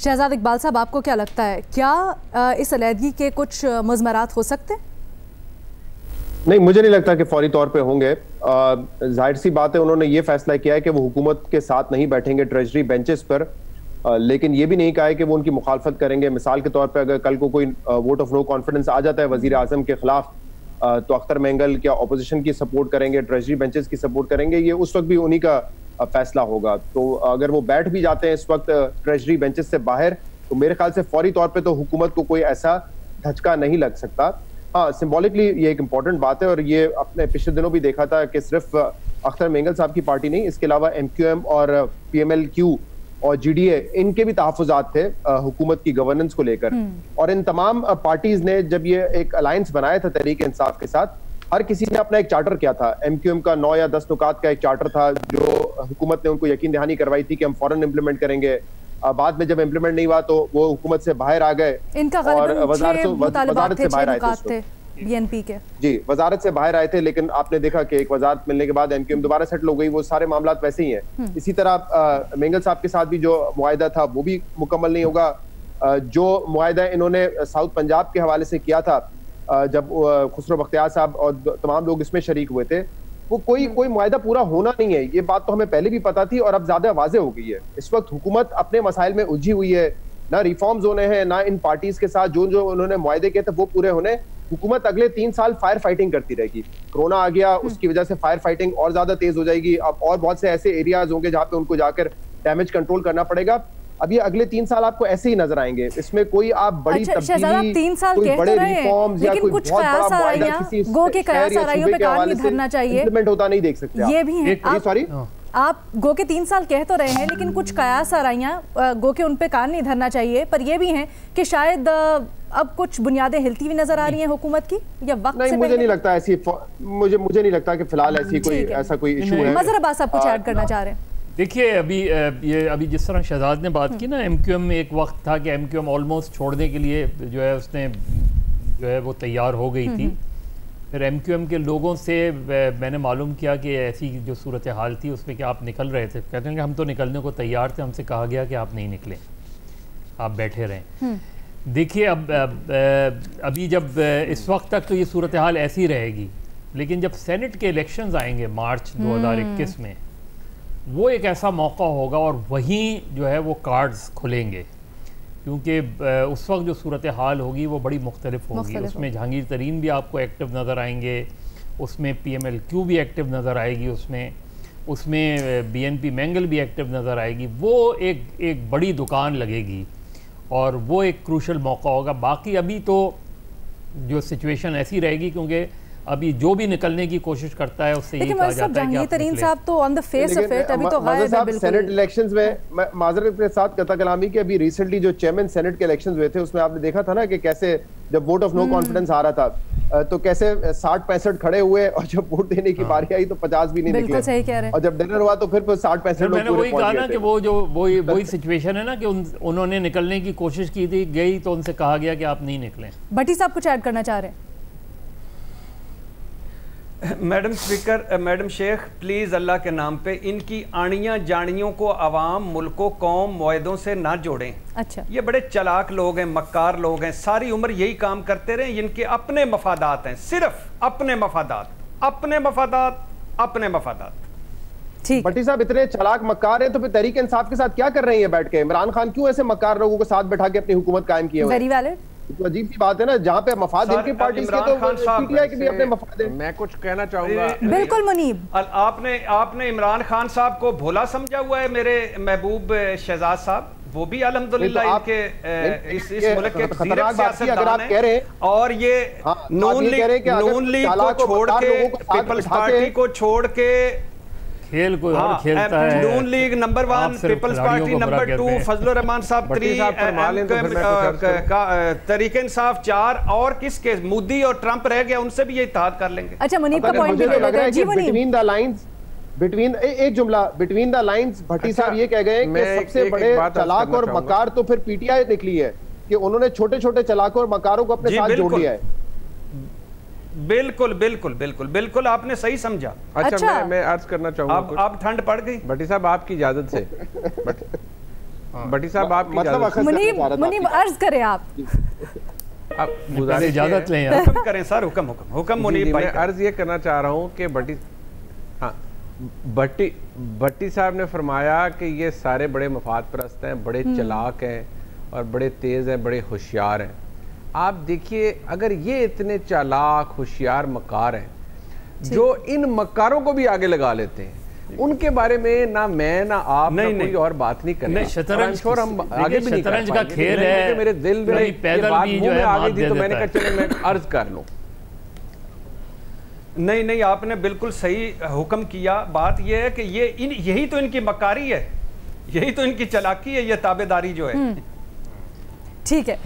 शहजाद इकबाल साहब, आपको क्या लगता है, क्या इस अलहदगी के कुछ मुज़मरात हो सकते हैं? नहीं, मुझे नहीं लगता कि फौरी तौर पे होंगे। जाहिर सी बात है, उन्होंने ये फैसला किया है कि वो हुकूमत के साथ नहीं बैठेंगे ट्रेजरी बेंचेस पर, लेकिन ये भी नहीं कहा है कि वो उनकी मुखालफत करेंगे। मिसाल के तौर पे अगर कल को कोई वोट ऑफ नो कॉन्फिडेंस आ जाता है वजीर आजम के खिलाफ, तो अख्तर मेंगल क्या अपोजिशन की सपोर्ट करेंगे, ट्रेजरी बेंचेस की सपोर्ट करेंगे, ये उस वक्त भी उन्हीं का फैसला होगा। तो अगर वो बैठ भी जाते हैं इस वक्त ट्रेजरी बेंचेस से बाहर, तो मेरे ख्याल से फौरी तौर पर तो हुकूमत को कोई ऐसा धचका नहीं लग सकता। हाँ, सिंबॉलिकली ये एक इंपॉर्टेंट बात है, और ये अपने पिछले दिनों भी देखा था कि सिर्फ अख्तर मेंगल साहब की पार्टी नहीं, इसके अलावा MQM और PMLQ और GDA, इनके भी तहफ़्फ़ुज़ात थे हुकूमत की गवर्नेंस को लेकर। और इन तमाम पार्टीज ने जब ये एक अलायंस बनाया था तहरीक इंसाफ के साथ, हर किसी ने अपना एक चार्टर किया था। MQM का 9 या 10 नुकात का एक चार्टर था जो हुकूमत ने उनको यकीन दहानी करवाई थी कि हम फौरन इम्प्लीमेंट करेंगे। बाद में जब इम्प्लीमेंट नहीं हुआ तो वो हुकूमत से बाहर आ गए और वजारत से बाहर आए थे BNP के। जी, वजारत से बाहर आए थे, लेकिन आपने देखा कि एक वजारत मिलने के बाद MQM दोबारा सेटल हो गई। वो सारे मामला वैसे ही हैं। इसी तरह मेंगल साहब के साथ भी जो मुआहिदा था वो भी मुकम्मल नहीं होगा। जो मुआहिदा इन्होंने साउथ पंजाब के हवाले से किया था, जब खुसरो बख्तियार साहब और तमाम लोग इसमें शरीक हुए थे, वो कोई मुआहिदा पूरा होना नहीं है। ये बात तो हमें पहले भी पता थी और अब ज्यादा वाज़ेह हो गई है। इस वक्त हुकूमत अपने मसाइल में उलझी हुई है, ना रिफॉर्म्स होने हैं, ना इन पार्टीज के साथ जो जो उन्होंने मुआहिदे किए थे वो पूरे होने। हुकूमत अगले 3 साल फायर फाइटिंग करती रहेगी। कोरोना आ गया, उसकी वजह से फायर फाइटिंग और ज्यादा तेज हो जाएगी। अब और बहुत से ऐसे एरियाज होंगे जहां पे उनको जाकर डैमेज कंट्रोल करना पड़ेगा। अब ये अगले 3 साल आपको ऐसे ही नजर आएंगे। इसमें कोई आप बड़ी तब्दीली, 3 साल कोई कह बड़े तो रहे हैं, रिफॉर्म्स या कोई बहुत बड़ा मुआहिदा किसी गो के कयास आराइयों पे काम नहीं धरना चाहिए, इंप्लीमेंट होता नहीं देख सकते। ये भी है। सॉरी, आप गो के 3 साल कह तो रहे हैं, लेकिन कुछ कयास आराइयां गो के उन पे कान नहीं धरना चाहिए, पर ये भी हैं कि शायद अब कुछ बुनियादें हिलती हुई नजर आ रही हैं हुकूमत की, या वक्त नहीं, मुझे नहीं लगता ऐसी, मुझे नहीं लगता कि फिलहाल ऐसा कोई इशू है। मजहर अब्बास आप कुछ ऐड करना चाह रहे हैं? देखिए, अभी जिस तरह शहजाद ने बात की ना, MQM में एक वक्त था कि MQM ऑलमोस्ट छोड़ने के लिए जो है उसने जो है वो तैयार हो गई थी। फिर MQM के लोगों से मैंने मालूम किया कि ऐसी जो सूरत हाल थी उसमें कि आप निकल रहे थे, कहते हैं कि हम तो निकलने को तैयार थे, हमसे कहा गया कि आप नहीं निकले, आप बैठे रहें। देखिए, अभी जब इस वक्त तक तो ये सूरत हाल ऐसी रहेगी, लेकिन जब सेनेट के इलेक्शंस आएंगे मार्च 2021 में, वो एक ऐसा मौका होगा और वहीं जो है वो कार्ड्स खुलेंगे, क्योंकि उस वक्त जो सूरत हाल होगी वो बड़ी मुख्तलिफ होगी। उसमें जहांगीर तरीन भी आपको एक्टिव नज़र आएंगे, उसमें PMLQ भी एक्टिव नज़र आएगी, उसमें BNP मेंगल भी एक्टिव नज़र आएगी। वो एक बड़ी दुकान लगेगी और वो एक क्रूशल मौका होगा। बाकी अभी तो जो सिचुएशन ऐसी रहेगी, क्योंकि अभी जो भी निकलने की कोशिश करता है उससे यही कहा जाता है कि आप तरीन साहब तो on the face of it अभी तो गायब है बिल्कुल। सेनेट इलेक्शंस में माजरत के साथ कता कलामी के अभी रिसेंटली जो चेयरमैन सेनेट के इलेक्शंस हुए थे, उसमें आपने देखा था ना कि कैसे जब वोट ऑफ नो कॉन्फिडेंस आ रहा था तो कैसे 60-65 खड़े हुए, और जब वोट देने की बारी आई तो 50 भी नहीं निकले। बिल्कुल सही कह रहे हैं। और जब डिनर हुआ तो फिर 60-65 लोग मैंने वही कहा ना कि वो जो वही सिचुएशन है ना कि उन्होंने निकलने की कोशिश की थी, गई तो उनसे कहा गया कि आप नहीं निकले। भट्टी साहब कुछ ऐड करना चाह रहे हैं? Madam speaker, madam Sheikh, please अल्लाह के नाम पे इनकी आनियाँ जानियों को अवाम, मुल्कों, कौम, मुआहदों से ना जोड़ें। अच्छा, ये बड़े चालाक लोग हैं, मक्कार लोग हैं, सारी उम्र यही काम करते रहे। इनके अपने मफादात हैं, सिर्फ अपने मफादात, अपने मफादात, अपने मफादात। ठीक। भट्टी साहब इतने चालाक मक्कार हैं तो फिर तहरीक इंसाफ के साथ क्या कर रहे हैं बैठ के? इमरान खान क्यों ऐसे मक्कार लोगों को साथ बैठा के अपनी हुकूमत कायम किए हुए? Very valid. तो अजीब सी बात है ना, जहाँ पे मफाद इनकी पार्टी के तो PTI के भी अपने मफाद हैं। मैं कुछ कहना चाहूंगा। बिल्कुल मुनीब, आपने इमरान खान साहब को भोला समझा हुआ है मेरे महबूब शहजाद साहब। वो भी अल्हम्दुलिल्लाह इनके इस मुल्क के सियासतदान हैं। और ये नून लीग को छोड़ के, पीपल्स पार्टी को छोड़ के खेल को और खेलता है। Noon League number 1, Peoples Party number 2, Fazlur Rahman साहब 3, तहरीक इंसाफ 4, और किसके मोदी और ट्रंप रह गया, उनसे भी ये इत्तेहाद कर लेंगे। अच्छा, मुनीब का पॉइंट भी ले लेते हैं। जी मुनीब, बिटवीन द लाइंस भट्टी साहब ये कह गए कि सबसे बड़े चालाक और मकार तो फिर PTI निकली है कि उन्होंने छोटे छोटे चालाकों और मकारों को अपने साथ जोड़ लिया है। बिल्कुल बिल्कुल बिल्कुल बिल्कुल, आपने सही समझा। अच्छा, मैं अर्ज करना चाहूंगा। अब ठंड पड़ गई भट्टी साहब, आपकी इजाजत से भट्टी साहब आपकी मतलब मुनीब अर्ज करें आप इजाजत लें, हुक्म करें सर, हुक्म मुनीब भाई। अर्ज ये करना चाह रहा हूँ कि भट्टी साहब ने फरमाया कि ये सारे बड़े मफाद परस्त हैं, बड़े चलाक हैं और बड़े तेज हैं, बड़े होशियार हैं। आप देखिए, अगर ये इतने चालाक होशियार मकार हैं, जो इन मकारों को भी आगे लगा लेते हैं, उनके बारे में ना मैं ना आप ना कोई और बात नहीं करें। शतरंज हम आगे भी नहीं शतरंज का खेल है, मेरे दिल में पैदल भी जो है आ गई थी, तो मैंने कहा चलो मैं अर्ज कर लूं। नहीं, आपने बिल्कुल सही हुक्म किया। बात यह है कि यही तो इनकी मकारी है, यही तो इनकी चालाकी है, ये ताबेदारी जो है। ठीक है।